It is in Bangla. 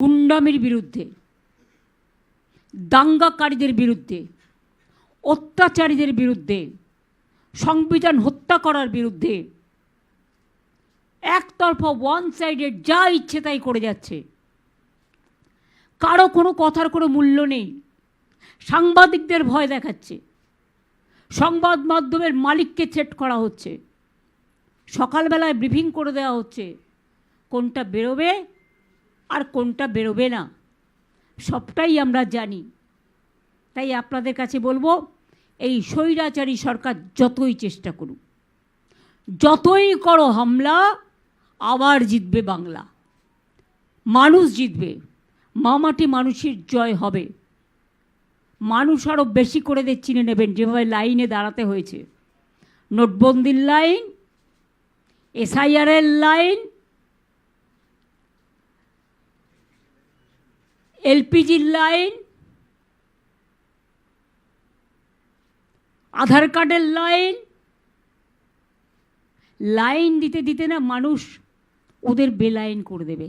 গুন্ডামির বিরুদ্ধে, দাঙ্গাকারীদের বিরুদ্ধে, অত্যাচারীদের বিরুদ্ধে, সংবিধান হত্যা করার বিরুদ্ধে একতরফা ওয়ান সাইডেড যা ইচ্ছে তাই করে যাচ্ছে। কারো কোনো কথার কোনো মূল্য নেই। সাংবাদিকদের ভয় দেখাচ্ছে, সংবাদ মাধ্যমের মালিককে থ্রেট করা হচ্ছে, সকালবেলায় ব্রিফিং করে দেওয়া হচ্ছে কোনটা বেরোবে আর কোনটা বেরোবে না, সবটাই আমরা জানি। তাই আপনাদের কাছে বলবো, এই স্বৈরাচারী সরকার যতই চেষ্টা করুক, যতই করো হামলা, আবার জিতবে বাংলা, মানুষ জিতবে, মামাটি মানুষের জয় হবে। মানুষ আরও বেশি করে চিনে নেবেন, যেভাবে লাইনে দাঁড়াতে হয়েছে। নোটবন্দির লাইন, এসআইআরের লাইন, এলপিজির লাইন, আধার কার্ডের লাইন, লাইন দিতে দিতে না মানুষ ওদের বেলাইন করে দেবে।